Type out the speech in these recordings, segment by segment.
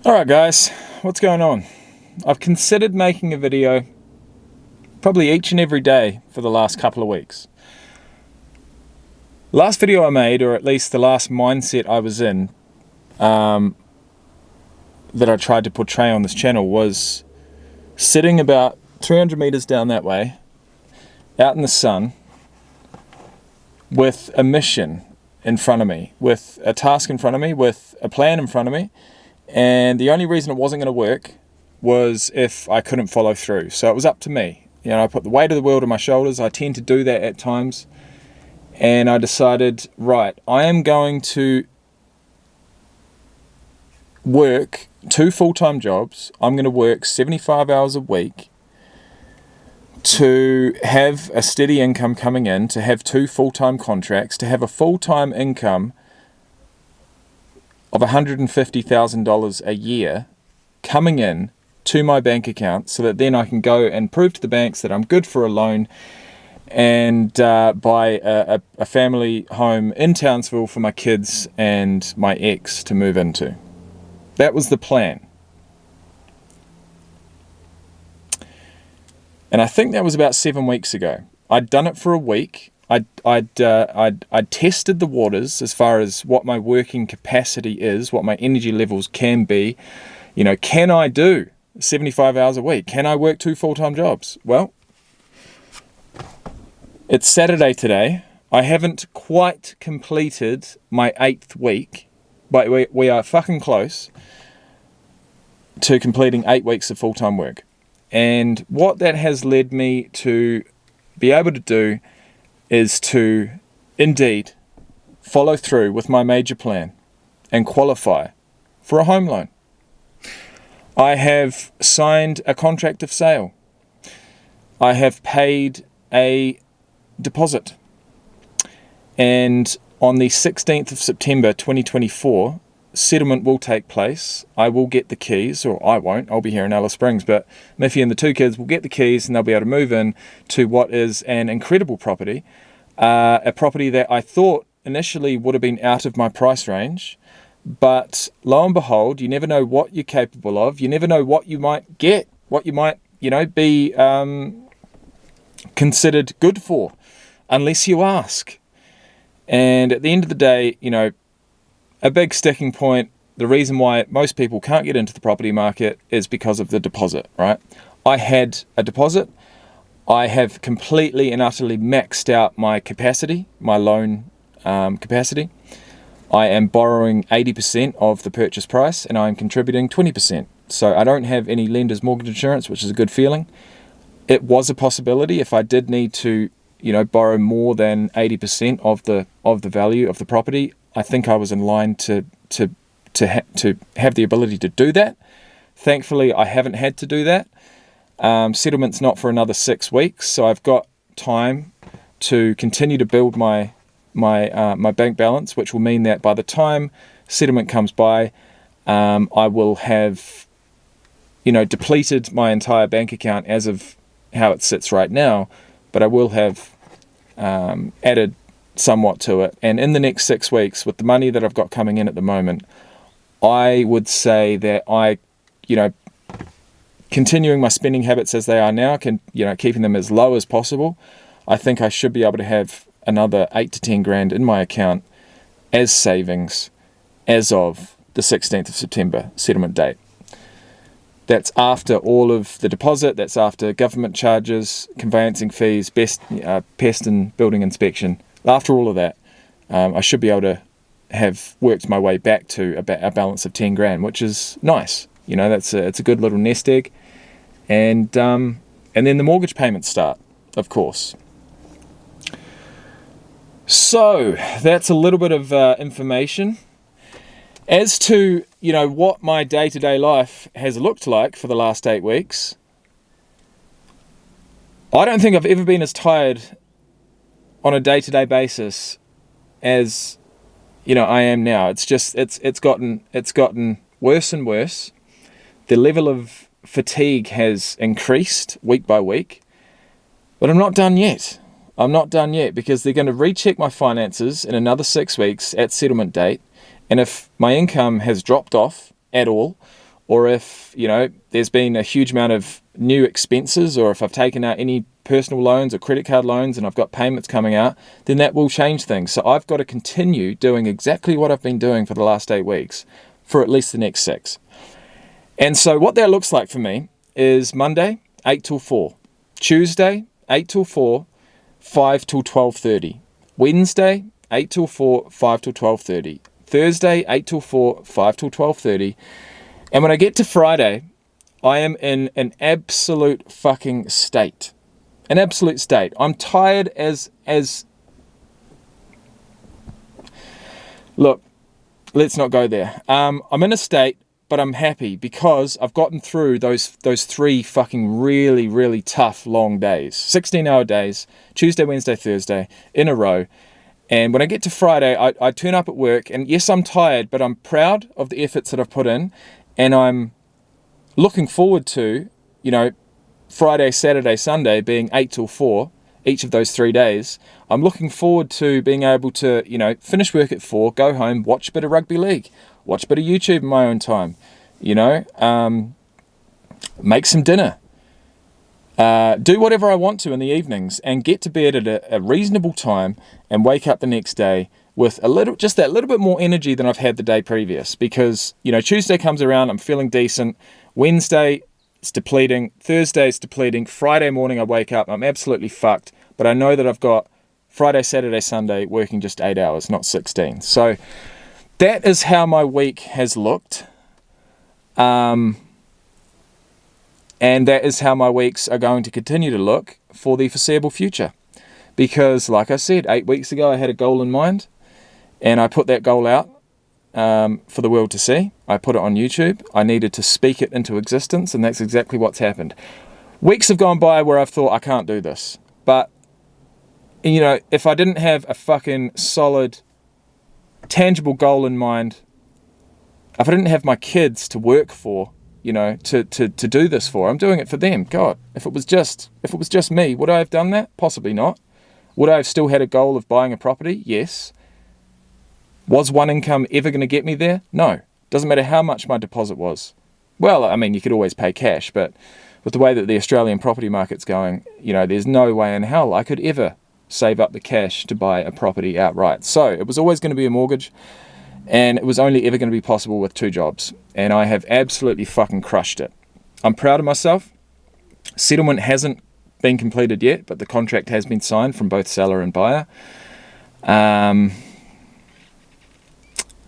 Alright guys, what's going on? I've considered making a video probably each and every day for the last couple of weeks. Last video I made, or at least the last mindset I was in, that I tried to portray on this channel, was sitting about 300 meters down that way, out in the sun, with a mission in front of me, with a task in front of me, with a plan in front of me. And the only reason it wasn't going to work was if I couldn't follow through. So it was up to me. You know, I put the weight of the world on my shoulders. I tend to do that at times. And I decided, right, I am going to work 2 full-time jobs. I'm going to work 75 hours a week to have a steady income coming in, to have 2 full-time contracts, to have a full-time income of $150,000 a year coming in to my bank account, so that then I can go and prove to the banks that I'm good for a loan and buy a family home in Townsville for my kids and my ex to move into. That was the plan. And I think that was about 7 weeks ago. I'd done it for a week. I'd tested the waters as far as what my working capacity is, what my energy levels can be. You know, can I do 75 hours a week? Can I work 2 full-time jobs? Well, it's Saturday today. I haven't quite completed my 8th week, but we are fucking close to completing 8 weeks of full-time work. And what that has led me to be able to do is to indeed follow through with my major plan and qualify for a home loan. I have signed a contract of sale. I have paid a deposit. And on the 16th of September 2024, settlement will take place. I will get the keys, or I won't, I'll be here in Alice Springs, but Miffy and the 2 kids will get the keys and they'll be able to move in to what is an incredible property, a property that I thought initially would have been out of my price range, but lo and behold, you never know what you're capable of, you never know what you might get, what you might, be considered good for, unless you ask. And at the end of the day, a big sticking point, the reason why most people can't get into the property market is because of the deposit, right? I had a deposit. I have completely and utterly maxed out my capacity, my loan capacity. I am borrowing 80% of the purchase price and I am contributing 20%. So I don't have any lender's mortgage insurance, which is a good feeling. It was a possibility if I did need to, borrow more than 80% of the value of the property. I think I was in line to have the ability to do that. Thankfully, I haven't had to do that. Settlement's not for another 6 weeks, so I've got time to continue to build my bank balance, which will mean that by the time settlement comes by, I will have, depleted my entire bank account as of how it sits right now, but I will have added somewhat to it. And in the next 6 weeks, with the money that I've got coming in at the moment, I would say that continuing my spending habits as they are now, keeping them as low as possible, I think I should be able to have another 8 to 10 grand in my account as savings as of the 16th of September settlement date. That's after all of the deposit, that's after government charges, conveyancing fees, pest and building inspection. After all of that, I should be able to have worked my way back to a balance of 10 grand, which is nice. It's a good little nest egg. And then the mortgage payments start, of course. So that's a little bit of information. As to, what my day-to-day life has looked like for the last 8 weeks, I don't think I've ever been as tired on a day-to-day basis as, I am now. It's just, it's gotten worse and worse. The level of fatigue has increased week by week, but I'm not done yet. I'm not done yet because they're going to recheck my finances in another 6 weeks at settlement date. And if my income has dropped off at all, or if, there's been a huge amount of new expenses, or if I've taken out any personal loans or credit card loans and I've got payments coming out, then that will change things. So I've got to continue doing exactly what I've been doing for the last 8 weeks for at least the next 6. And so what that looks like for me is Monday, 8 till 4. Tuesday, 8 till 4, 5 till 12:30. Wednesday, 8 till 4, 5 till 12:30. Thursday, 8 till 4, 5 till 12:30. And when I get to Friday, I am in an absolute fucking state. An absolute state. I'm tired as... Look, let's not go there. I'm in a state, but I'm happy because I've gotten through those 3 fucking really, really tough long days. 16-hour days, Tuesday, Wednesday, Thursday, in a row. And when I get to Friday, I turn up at work, and yes, I'm tired, but I'm proud of the efforts that I've put in, and I'm looking forward to, Friday, Saturday, Sunday being 8 till 4, each of those 3 days. I'm looking forward to being able to, finish work at 4, go home, watch a bit of rugby league, watch a bit of YouTube in my own time, make some dinner, do whatever I want to in the evenings, and get to bed at a reasonable time and wake up the next day with just that little bit more energy than I've had the day previous. Because, Tuesday comes around, I'm feeling decent. Wednesday, it's depleting. Thursday, it's depleting. Friday morning, I wake up, I'm absolutely fucked. But I know that I've got Friday, Saturday, Sunday working just 8 hours, not 16. So that is how my week has looked. And that is how my weeks are going to continue to look for the foreseeable future. Because, like I said, 8 weeks ago, I had a goal in mind, and I put that goal out for the world to see. I put it on YouTube. I needed to speak it into existence, and that's exactly what's happened. Weeks have gone by where I've thought, I can't do this. But, if I didn't have a fucking solid, tangible goal in mind, if I didn't have my kids to work for, to do this for, I'm doing it for them. God, if it was just me, would I have done that? Possibly not. Would I have still had a goal of buying a property? Yes. Was one income ever going to get me there? No. Doesn't matter how much my deposit was. Well, I mean, you could always pay cash, but with the way that the Australian property market's going, there's no way in hell I could ever save up the cash to buy a property outright. So it was always going to be a mortgage, and it was only ever going to be possible with 2 jobs. And I have absolutely fucking crushed it. I'm proud of myself. Settlement hasn't been completed yet, but the contract has been signed from both seller and buyer.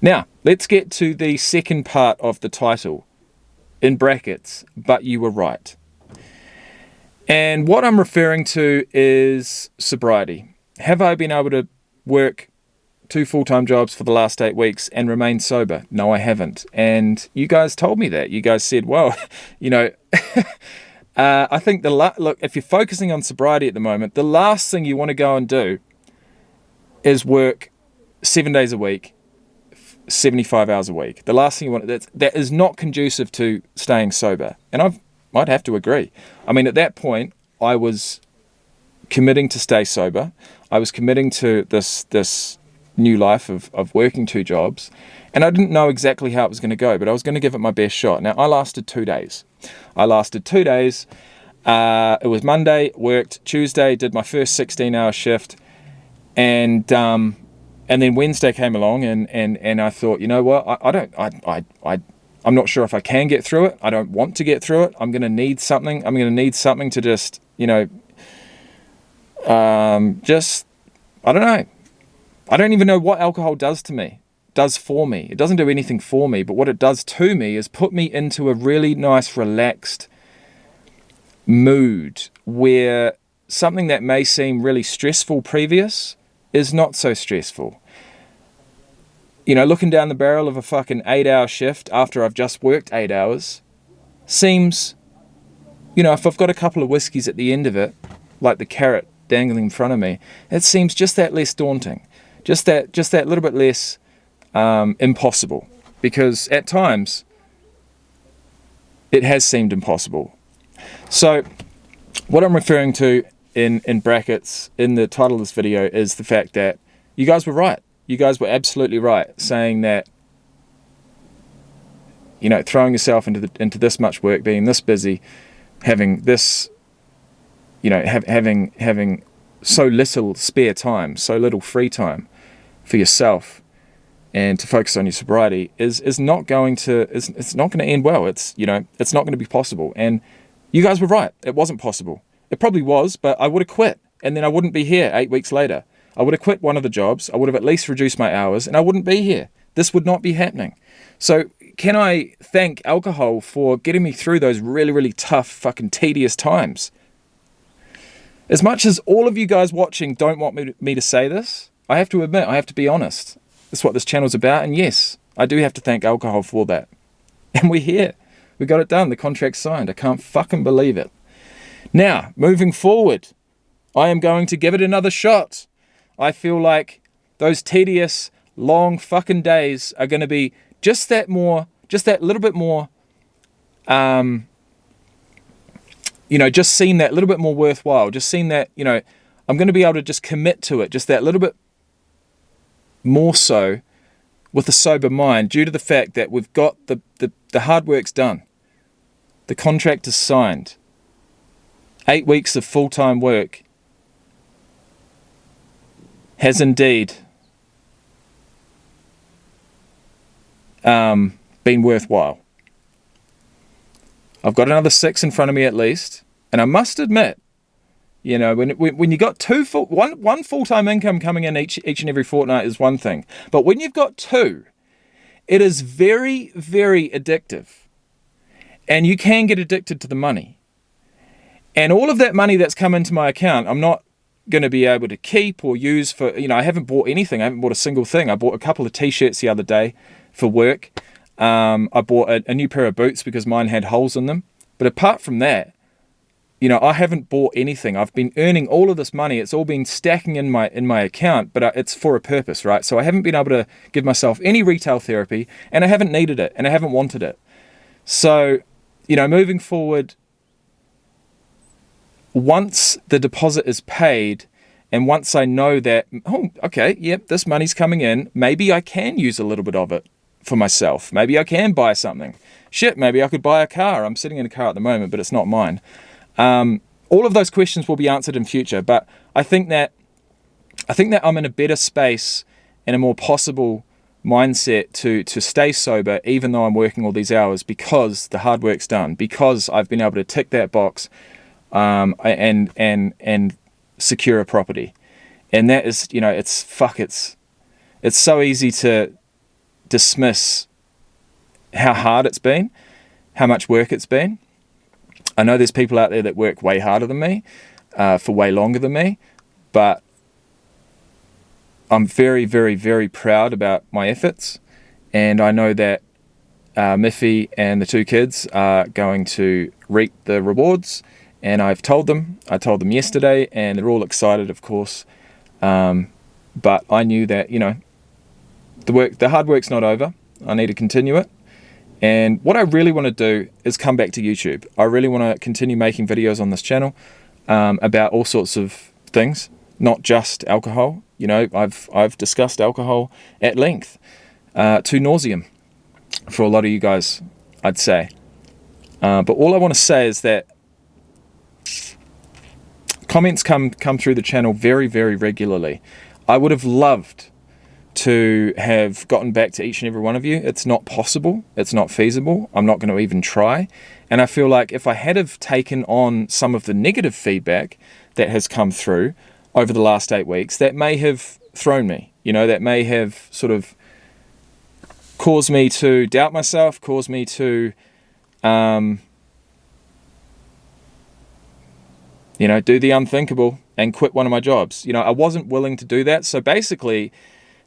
Now, let's get to the second part of the title, in brackets, but you were right. And what I'm referring to is sobriety. Have I been able to work 2 full-time jobs for the last 8 weeks and remain sober? No, I haven't. And you guys told me that. You guys said, well, I think look, if you're focusing on sobriety at the moment, the last thing you want to go and do is work 7 days a week, 75 hours a week. The last thing you want, that is not conducive to staying sober. And I'd have to agree. I mean, at that point, I was committing to stay sober. I was committing to this new life of working 2 jobs, and I didn't know exactly how it was going to go, but I was going to give it my best shot. Now, I lasted 2 days. It was Monday, worked. Tuesday, did my first 16-hour shift, and then Wednesday came along, and I thought, you know what, I'm not sure if I can get through it. I don't want to get through it. I'm going to need something. I'm going to need something to just, I don't know. I don't even know what alcohol does for me. It doesn't do anything for me, but what it does to me is put me into a really nice, relaxed mood where something that may seem really stressful previous is not so stressful. Looking down the barrel of a fucking 8-hour shift after I've just worked 8 hours seems, if I've got a couple of whiskeys at the end of it, like the carrot dangling in front of me, it seems just that less daunting. Just that little bit less impossible, because at times it has seemed impossible. So what I'm referring to in brackets in the title of this video is the fact that you guys were right. You guys were absolutely right, saying that throwing yourself into this much work, being this busy, having this, having so little spare time, so little free time for yourself, and to focus on your sobriety is not going to end well. It's not going to be possible. And you guys were right. It wasn't possible. It probably was, but I would have quit, and then I wouldn't be here 8 weeks later. I would have quit one of the jobs. I would have at least reduced my hours, and I wouldn't be here. This would not be happening. So can I thank alcohol for getting me through those really, really tough, fucking tedious times? As much as all of you guys watching don't want me to say this, I have to admit, I have to be honest. That's what this channel's about, and yes, I do have to thank alcohol for that. And we're here. We got it done. The contract's signed. I can't fucking believe it. Now, moving forward, I am going to give it another shot. I feel like those tedious, long fucking days are going to be just that little bit more, just seem that little bit more worthwhile. Just seem that, I'm going to be able to just commit to it just that little bit more so with a sober mind, due to the fact that we've got the hard work's done. The contract is signed. 8 weeks of full-time work has indeed been worthwhile. I've got another 6 in front of me at least, and I must admit, when you got one full-time income coming in each and every fortnight is one thing, but when you've got 2, it is very, very addictive, and you can get addicted to the money. And all of that money that's come into my account, I'm not going to be able to keep or use for, I haven't bought anything. I haven't bought a single thing. I bought a couple of t-shirts the other day for work. I bought a new pair of boots because mine had holes in them. But apart from that, I haven't bought anything. I've been earning all of this money. It's all been stacking in my account, but it's for a purpose, right? So I haven't been able to give myself any retail therapy, and I haven't needed it, and I haven't wanted it. So, moving forward, once the deposit is paid, and once I know that, this money's coming in, maybe I can use a little bit of it for myself. Maybe I can buy something. Maybe I could buy a car. I'm sitting in a car at the moment, but it's not mine. All of those questions will be answered in future, but I think that I'm in a better space and a more possible mindset to stay sober, even though I'm working all these hours, because the hard work's done, because I've been able to tick that box, and secure a property. And that is, it's so easy to dismiss how hard it's been, how much work it's been. I know there's people out there that work way harder than me, for way longer than me, but I'm very, very, very proud about my efforts, and I know that Miffy and the 2 kids are going to reap the rewards. And I told them yesterday, and they're all excited, of course. But I knew that, the hard work's not over. I need to continue it. And what I really want to do is come back to YouTube. I really want to continue making videos on this channel about all sorts of things, not just alcohol. I've discussed alcohol at length, to nauseam for a lot of you guys, I'd say. But all I want to say is that comments come through the channel very, very regularly. I would have loved to have gotten back to each and every one of you. It's not possible. It's not feasible. I'm not going to even try. And I feel like if I had have taken on some of the negative feedback that has come through over the last 8 weeks, that may have thrown me. That may have sort of caused me to doubt myself, caused me to do the unthinkable and quit one of my jobs. I wasn't willing to do that. So basically,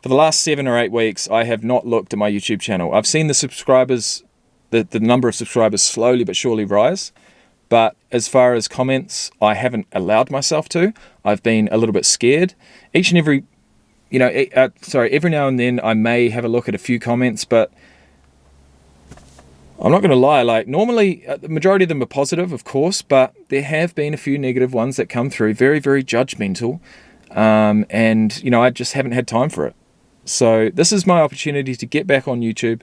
for the last 7 or 8 weeks, I have not looked at my YouTube channel. I've seen the subscribers, the number of subscribers slowly but surely rise. But as far as comments, I haven't allowed myself to. I've been a little bit scared. Each and every, every now and then I may have a look at a few comments, but I'm not going to lie, normally the majority of them are positive, of course, but there have been a few negative ones that come through, very, very judgmental, and, I just haven't had time for it. So this is my opportunity to get back on YouTube,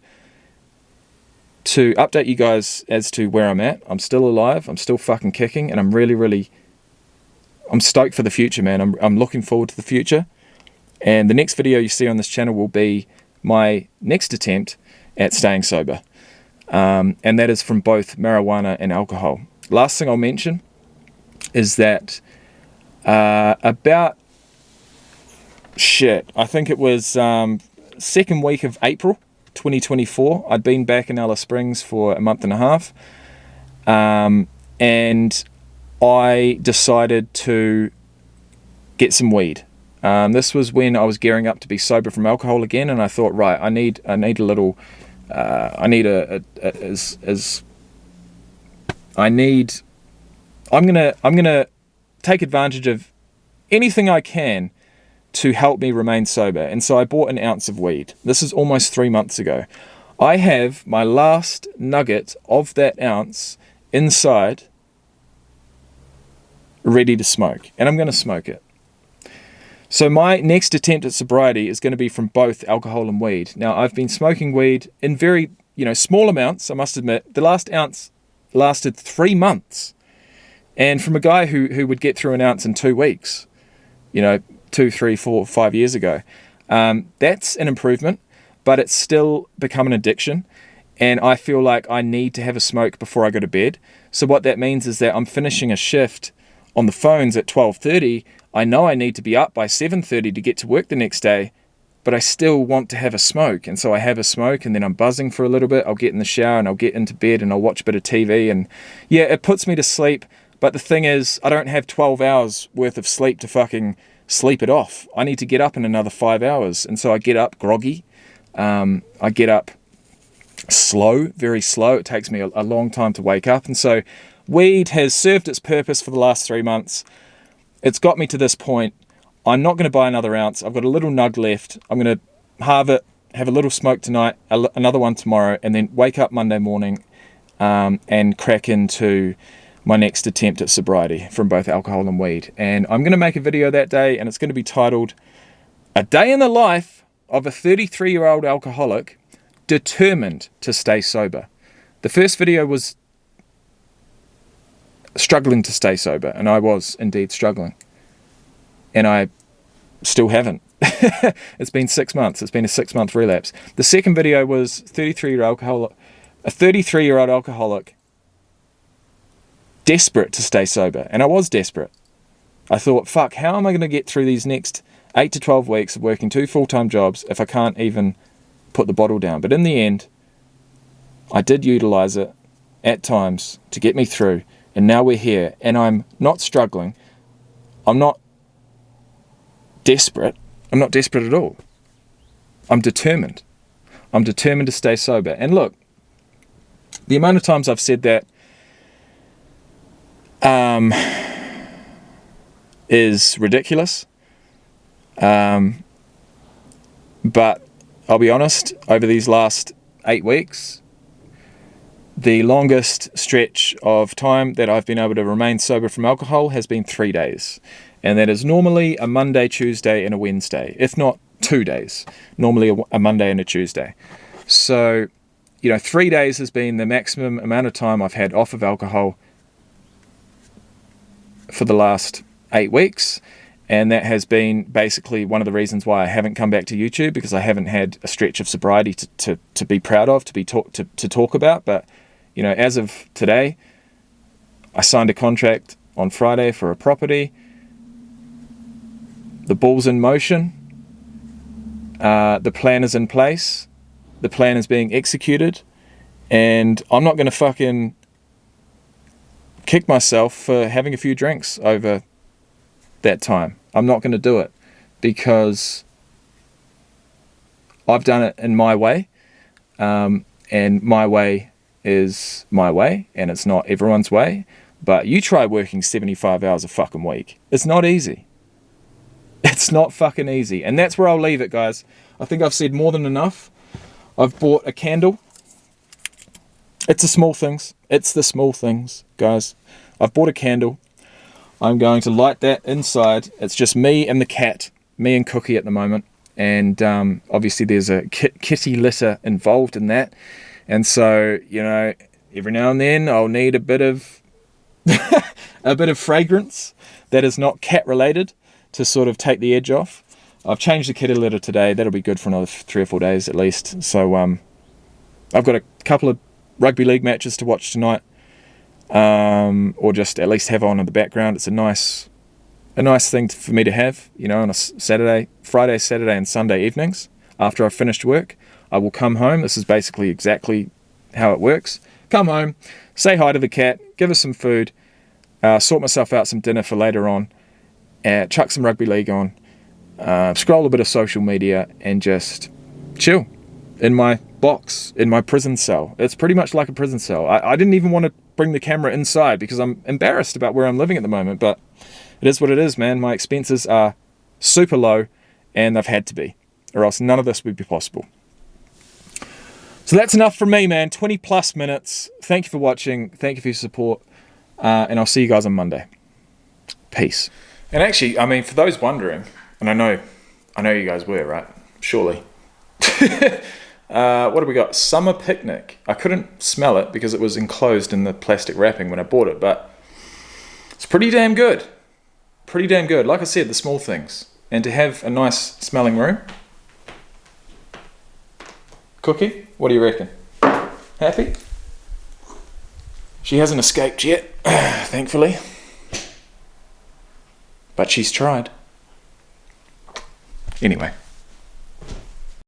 to update you guys as to where I'm at. I'm still alive. I'm still fucking kicking, and I'm really, I'm stoked for the future, man. I'm looking forward to the future. And the next video you see on this channel will be my next attempt at staying sober. And that is from both marijuana and alcohol. Last thing I'll mention is that I think it was second week of April 2024, I'd been back in Alice Springs for a month and a half, and I decided to get some weed. This was when I was gearing up to be sober from alcohol again, and I thought, right, I'm gonna take advantage of anything I can to help me remain sober. And so I bought an ounce of weed. This is almost 3 months ago. I have my last nugget of that ounce inside, ready to smoke, and I'm going to smoke it. So my next attempt at sobriety is going to be from both alcohol and weed. Now, I've been smoking weed in very, small amounts, I must admit. The last ounce lasted 3 months. And from a guy who would get through an ounce in 2 weeks, 2, 3, 4, 5 years ago, that's an improvement, but it's still become an addiction. And I feel like I need to have a smoke before I go to bed. So what that means is that I'm finishing a shift on the phones at 12:30. I know I need to be up by 7:30 to get to work the next day, but I still want to have a smoke. And so I have a smoke, and then I'm buzzing for a little bit. I'll get in the shower and I'll get into bed and I'll watch a bit of TV, and yeah, it puts me to sleep. But the thing is, I don't have 12 hours worth of sleep to fucking sleep it off. I need to get up in another 5 hours. And so I get up groggy. I get up slow, very slow. It takes me a long time to wake up. And so weed has served its purpose for the last 3 months. It's got me to this point. I'm not going to buy another ounce. I've got a little nug left. I'm going to halve it, have a little smoke tonight, another one tomorrow, and then wake up Monday morning and crack into my next attempt at sobriety from both alcohol and weed. And I'm going to make a video that day, and it's going to be titled "A Day in the Life of a 33-year-old Alcoholic Determined to Stay Sober." The first video was struggling to stay sober, and I was indeed struggling. And I still haven't. It's been 6 months. It's been a 6-month relapse. The second video was a 33-year-old alcoholic desperate to stay sober. And I was desperate. I thought, fuck, how am I going to get through these next 8 to 12 weeks of working 2 full-time jobs if I can't even put the bottle down? But in the end, I did utilize it at times to get me through. And now we're here, and I'm not struggling. I'm not desperate. I'm not desperate at all. I'm determined. I'm determined to stay sober. And look, the amount of times I've said that is ridiculous. But I'll be honest, over these last 8 weeks, the longest stretch of time that I've been able to remain sober from alcohol has been 3 days. And that is normally a Monday, Tuesday, and a Wednesday, if not 2 days. Normally a Monday and a Tuesday. So, 3 days has been the maximum amount of time I've had off of alcohol for the last 8 weeks. And that has been basically one of the reasons why I haven't come back to YouTube, because I haven't had a stretch of sobriety to be proud of, to talk about. But, as of today, I signed a contract on Friday for a property. The ball's in motion. The plan is in place. The plan is being executed. And I'm not going to fucking kick myself for having a few drinks over that time. I'm not going to do it, because I've done it in my way. And my way is my way, and it's not everyone's way. But you try working 75 hours a fucking week. It's not easy. It's not fucking easy. And that's where I'll leave it, guys. I think I've said more than enough. I've bought a candle. It's the small things. It's the small things, guys. I've bought a candle. I'm going to light that inside. It's just me and the cat. Me and Cookie at the moment. And obviously there's a kitty litter involved in that. And so, every now and then I'll need a bit of a bit of fragrance that is not cat related to sort of take the edge off. I've changed the kitty litter today. That'll be good for another 3 or 4 days at least. So I've got a couple of rugby league matches to watch tonight, or just at least have on in the background. It's a nice thing for me to have, on a Friday, Saturday and Sunday evenings. After I've finished work, I will come home. This is basically exactly how it works. Come home, say hi to the cat, give her some food, sort myself out some dinner for later on, chuck some rugby league on, scroll a bit of social media, and just chill in my box, in my prison cell. It's pretty much like a prison cell. I didn't even want to bring the camera inside because I'm embarrassed about where I'm living at the moment, but it is what it is, man. My expenses are super low, and they've had to be, or else none of this would be possible. So that's enough from me, man. 20 plus minutes. Thank you for watching. Thank you for your support. And I'll see you guys on Monday. Peace. And actually, I mean, for those wondering, and I know you guys were, right? Surely. What have we got? Summer picnic. I couldn't smell it because it was enclosed in the plastic wrapping when I bought it, but it's pretty damn good. Pretty damn good. Like I said, the small things. And to have a nice smelling room. Cookie, what do you reckon? Happy? She hasn't escaped yet, thankfully. But she's tried. Anyway.